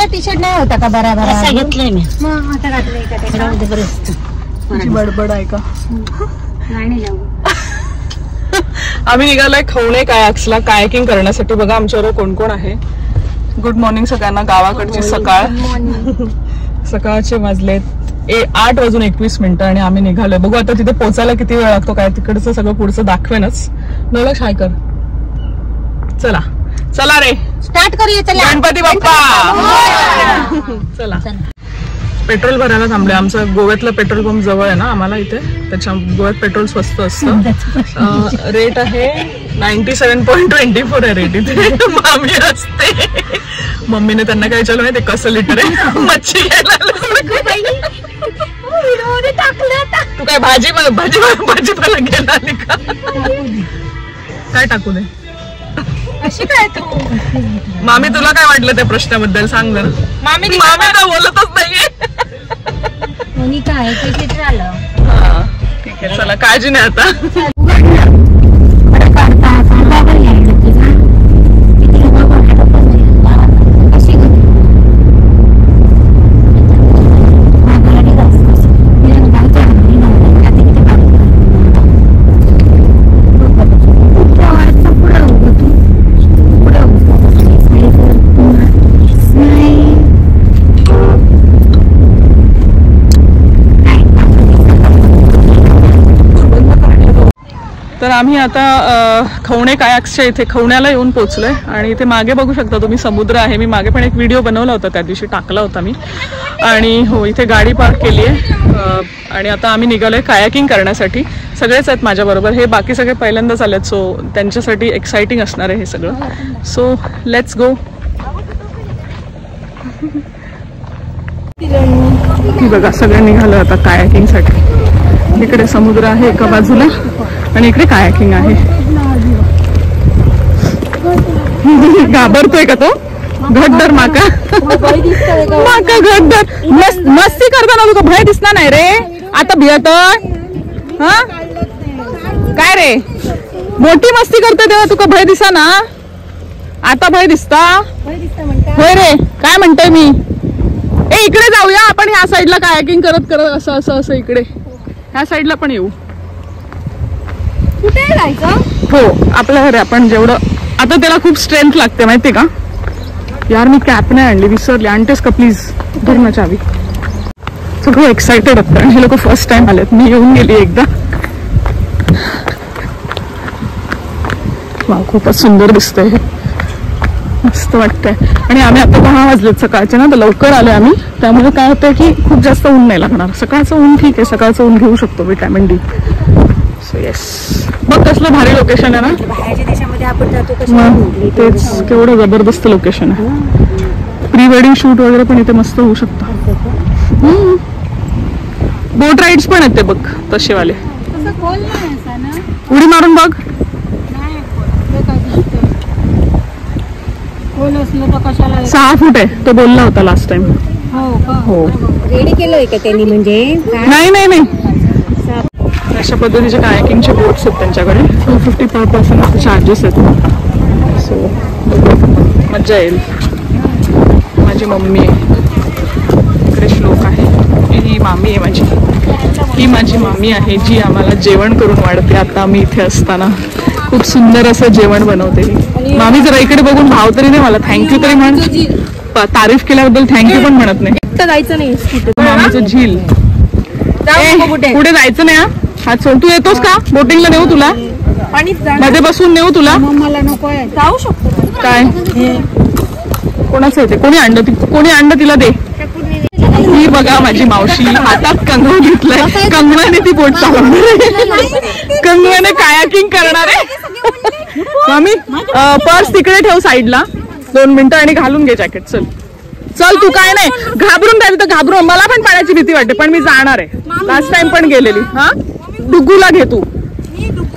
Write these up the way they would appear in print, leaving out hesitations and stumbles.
सगळं T shirt नाही होता का बराबर घेतलंय मी मग आता घातलंय का तुझी बडबड आहे का नाही आम्ही निघालोय खवणे कायाक्सला कायाकिंग करण्यासाठी. बघा आमच्याबरोबर कोण कोण आहे. गुड मॉर्निंग सगळ्यांना. गावाकडची सकाळ. सकाळचे वाजलेत 8:21 आणि आम्ही निघालोय. बघू आता तिथे पोहोचायला किती वेळ लागतो. काय तिकडचं सगळं पुढचं दाखवेनच. नवलक्ष हाय कर. चला चला रे स्टार्ट करूया. चला गणपती बाप्पा. चला पेट्रोल भरायला थांबले. आमचं गोव्यातलं पेट्रोल पंप जवळ आहे ना आम्हाला इथे. त्याच्या गोव्यात पेट्रोल स्वस्त असतं. रेट आहे 97.24 आहे रेट इथे. मामी असते. मम्मीने त्यांना काय विचारलं माहिती कसं लिटर आहे. मच्छी घ्यायला तू काय भाजीपाला घ्यायला आली का. काय टाकू दे. अशी काय तू मामी तुला काय वाटलं त्या प्रश्नाबद्दल सांग जरा. मामी तर बोलतच नाहीये. काय झालं. हा ठीक आहे चला काळजी नाही आता. तर आम्ही आता खवणे कायाक्सच्या इथे खवण्याला येऊन पोहोचलोय आणि इथे मागे बघू शकता तुम्ही समुद्र आहे. मी मागे पण एक व्हिडिओ बनवला होता त्या दिवशी टाकला होता मी. आणि हो इथे गाडी पार्क केली आहे आणि आता आम्ही निघालोय कायाकिंग करण्यासाठी. सगळेच आहेत माझ्याबरोबर. हे बाकी सगळे पहिल्यांदाच आलेत सो त्यांच्यासाठी एक्साइटिंग असणार आहे हे सगळं. So let's go. बघा सगळे निघालो आता कायाकिंगसाठी. इकडे समुद्र आहे एका बाजूला आणि इकडे कायाकिंग आहे. घाबरतोय का तो. घटधर माका माका घटधर. मस्ती करताना तुका भय दिसणार नाही रे. आता भियत हा काय रे. मोठी मस्ती करते तेव्हा तुका भय दिसा ना. आता भय दिसता होय रे. काय म्हणतोय मी. इकडे जाऊया आपण. ह्या साईडला कायाकिंग करत करत असं असं असं इकडे ह्या साईडला पण येऊ. कुठे जायचं. हो आपल्या घरी. आपण जेवढं आता त्याला खूप स्ट्रेंथ लागते माहितीये का. यार मी कॅप नाही आणली विसरली. आणतेस का प्लीज. धर ना चावी. सगळं एक्सायटेड असतं आणि हे लोक फर्स्ट टाइम आलेत. मी येऊन गेली एकदा. वा खूपच सुंदर दिसतंय हे. मस्त वाटतंय. आणि आम्ही आता 10 वाजलेत सकाळचे ना तर लवकर आले आम्ही. त्यामुळे काय होतंय की खूप जास्त ऊन नाही लागणार. सकाळचं ऊन ठीक आहे. सकाळचं ऊन घेऊ शकतो विटॅमिन डी. So yes. बघ कसलं भारी लोकेशन आहे ना. बाहेरच्या देशामध्ये आपण जातो तेच केवढं जबरदस्त लोकेशन आहे. प्री वेडिंग शूट वगैरे पण इथे मस्त होऊ शकतं. बोट राईड्स पण आहेत ते बघ तसेवाले. उडी मारून बघ. 6 फूट आहे तो बोलला होता लास्ट टाइम. हो रेडी केलंय का त्यांनी म्हणजे. नाही नाही नाही अशा पद्धतीचे कायाकिंगचे बोट्स आहेत त्यांच्याकडे. 250 पर पर्सन असे चार्जेस आहेत. सो मज्जा येईल. माझी मम्मी आहे इकडे. श्लोक आहे. ही मामी आहे माझी. ही माझी मामी आहे जी आम्हाला जेवण करून वाढते. आता आम्ही इथे असताना खूप सुंदर असं जेवण बनवते. मामी जरा इकडे बघून भाव तरी नाही मला. थँक्यू तरी म्हण. तारीफ केल्याबद्दल थँक्यू पण म्हणत नाही. जायचं नाही मामीचं झील. पुढे जायचं नाही. हा सोड. तू येतोस का बोटिंगला. नेऊ तुला मध्ये बसून. नेऊ तुला. मला नको जाऊ शकतो. काय कोणाचं येते. कोणी अंड तिला दे. ही बघा माझी मावशी हातात कंगवा घेतलाय. कंगवाने ती बोट चालवणार आहे. कंगवाने कायाकिंग करणार आहे. मामी पर्स तिकडे ठेव साईडला 2 मिनिटं आणि घालून घे जॅकेट. चल चल तू काय नाही घाबरून राहिली तर घाबरून. मला पण पाण्याची भीती वाटते पण मी जाणार आहे. लास्ट टाइम पण गेलेली. हा डुगूला घे तू.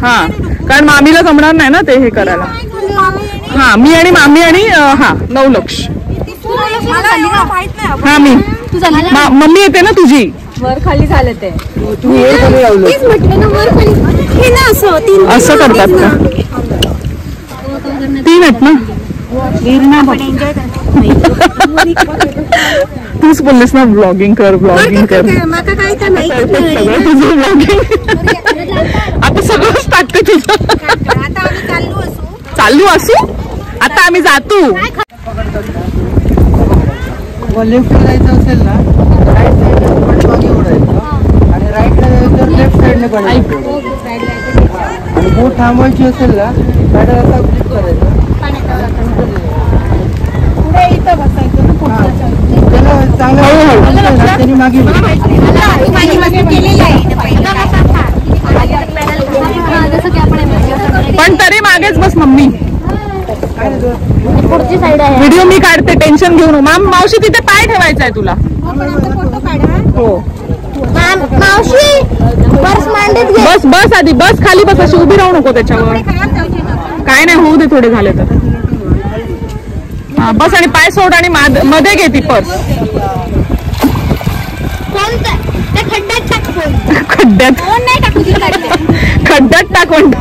हा कारण मामीला जमणार नाही ना ते हे करायला. हा मी आणि मामी आणि हा 9 लक्ष. हा मी मम्मी येते ना तुझी. वर खाली झालं ते. असं करतात का. 3 आहेत ना. तूच बोललीस ना ब्लॉगिंग कर ब्लॉगिंग कर माका काय तर माहित सगळं तुझं ब्लॉगिंग आता सगळंच टाकते तुझं आता आम्ही चाललो असू चालू असू आता आम्ही जातो लेफ्ट जायचं असेल ना राईट साईडला पाठीमागे ओढायचं आणि राईटला जायचं तर लेफ्ट साईडने पडायचं आणि बोट थांबवायची असेल ना गाड्या असा फ्लिप करायचं पुढे इथं बसायचं ना त्याला चांगलं त्यांनी मागे केलेलं आहे पण तरी मागेच बस मम्मी पुढची साईड आहे व्हिडिओ मी काढते टेन्शन घेऊ नको मावशी तिथे पाय ठेवायचा आहे तुला फोटो काढा हो मावशी पर्स मांडीत घे बस बस आधी बस खाली बस अशी उभी राहू नको त्याच्यावर काय नाही होऊ दे थोडे झाले तर हा बस आणि पाय सोड आणि मध्ये घे ती पर्स खड्ड्यात टाक खड्ड्यात नाही टाकू खड्ड्यात टाक म्हणतो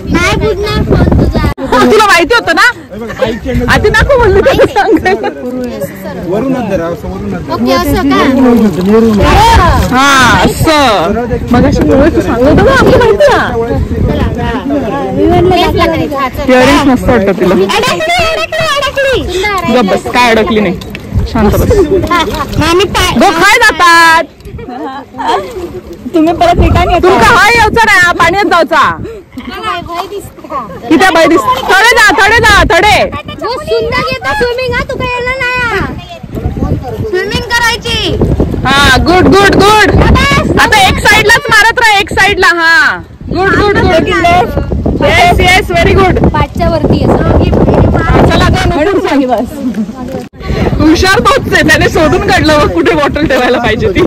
नाही बुडणार फोन तुझा तुला माहिती होतं ना आधी नको बोलली तसं सांगायला ओके असं का हा असं मग अशी व्यवस्थित सांगत होतं ना आपली माहिती ना इयरिंग्स मस्त वाटतं तिला गप बस काय अडकली नाही शांत बस गो काय जातात तुम्ही परत रिटर्न येतो तुमका हाय यायचा नाही पाण्यात जायचा किती बाय दिस थोडे जा स्विमिंग हा तू काय येणार नाही स्विमिंग करायची हा गुड गुड गुड आता एक साइडलाच मारत राहा एक साइडला हा good good good yes yes very good पाचच्या वरती चला हुशार तोच आहे त्याने शोधून काढलं बघ कुठे बॉटल ठेवायला पाहिजे ती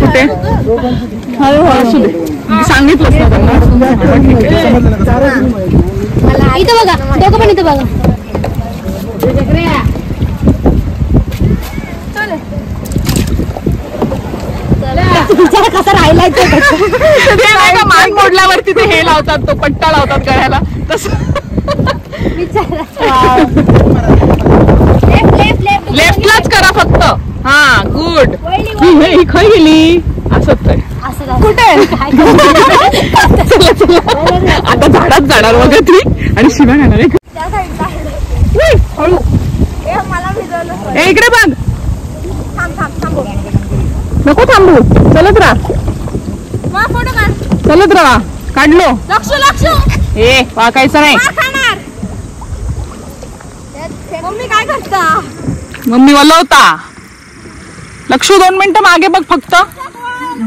कुठे असू दे सांगितलंच ना त्यांना इथं बघा दोघं पण इथं बघा कसा राहिलाय मान मोडल्यावरती ते हे लावतात तो पट्टा लावतात गळ्याला तसं लेफ्टलाच करा फक्त हा गुड ही खाई गेली असत कुठे आता झाडात जाणार बघा ती आणि शिवा घेणार हळू इकडे बघ नको थांबू चलत राहा चलत राहा काढलो ए वाकायचं नाही मम्मी काय करता मम्मी वलवता लक्षू 2 मिनिटं मागे बघ फक्त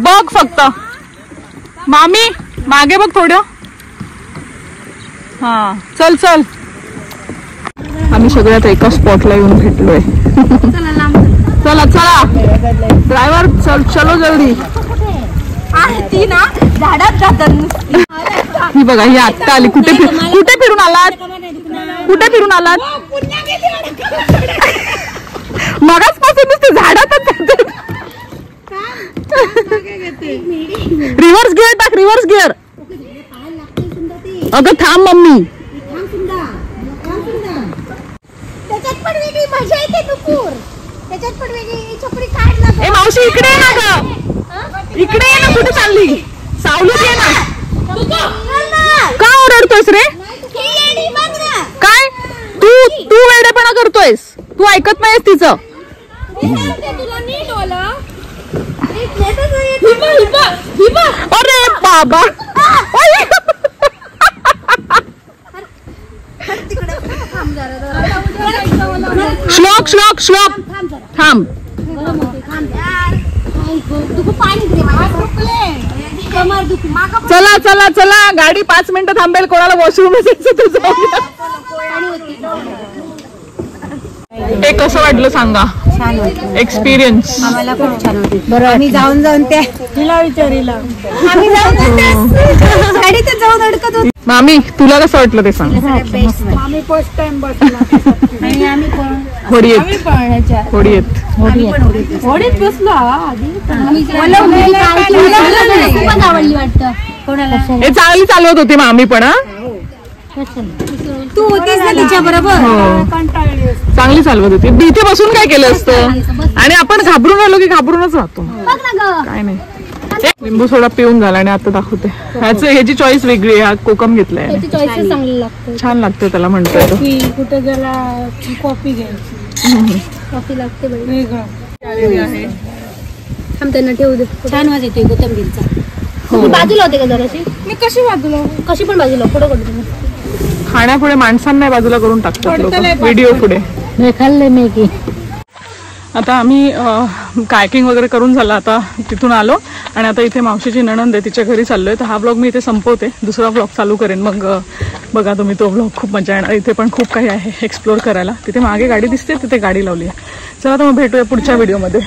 बघ फक्त मामी मागे बघ थोडं हा चल चल आम्ही सगळ्यात एका स्पॉटला येऊन भेटलोय चला चला ड्रायव्हर चल चलो जल्दी ती ना झाडात जातात ही बघा ही आत्ता आली कुठे फिरून आलात कुठे फिरून आलात मगाच पासून नुसते झाडातच रिव्हर्स गिअर टाक रिव्हर्स गिअर अगं थांब मम्मी त्याच्यात पण वेगळी मजा येते नुपूर त्याच्यात पण वेगळी छपरी काढ ना ए मावशी इकडे ये ना ग इकडे ये ना कुठे चालली सावलीत ये ना का ओरडतोयस रे काय तू तू वेडेपणा करतोयस तू ऐकत नाहीस तिचं अरे बाबा श्लोक श्लोक श्लोक थांब चला चला चला गाडी 5 मिनिटं थांबेल कोणाला वॉशरूम असायचं तुझं हे कसं वाटलं सांगा छान वाटलं एक्सपिरियन्स आम्हाला खूप छान वाटलं बरं आम्ही जाऊन त्या हिला विचारिला आम्ही जाऊन गाडीत जाऊन अडकत होतो मामी तुला कसं वाटलं ते सांग आम्ही फर्स्ट टाइम बसला आणि आम्ही पण होडीत होडीत होडीत बसलो हे चांगली चालवत होती मामी पण तू होतीस ना तिच्या बरोबर. चांगली चालवत होती. इथे बसून काय केलं असतं. आणि आपण घाबरून आलो की घाबरूनच राहतो. काय नाही. लिंबू सोडा पिऊन झाला आणि आता दाखवते. ह्याची चॉईस वेगळी आहे. हा कोकम घेतलाय. छान लागतं त्याला म्हणतोय. कुठे गेला कॉफी घ्यायची. कॉफी लागते वेगळं. त्यांना ठेवू दे. छान वाज येतोय कोथिंबीरचा. बाजूला होते का जराशी. मी कशी पण बाजूला पुढे करतो. खाण्यापुढे माणसांना बाजूला करून टाकतात लोक व्हिडिओ पुढे. खाल्ले मॅगी. आता आम्ही कायकिंग वगैरे करून झालं. आता तिथून आलो आणि आता इथे मावशीची नणंद आहे तिच्या घरी चाललोय. तर हा ब्लॉग मी इथे संपवते. दुसरा ब्लॉग चालू करेन. मग बघा तुम्ही तो ब्लॉग. खूप मजा येणार. इथे पण खूप काही आहे एक्सप्लोर करायला. तिथे मागे गाडी दिसते तिथे गाडी लावली आहे. चला तर मग भेटूया पुढच्या व्हिडिओमध्ये.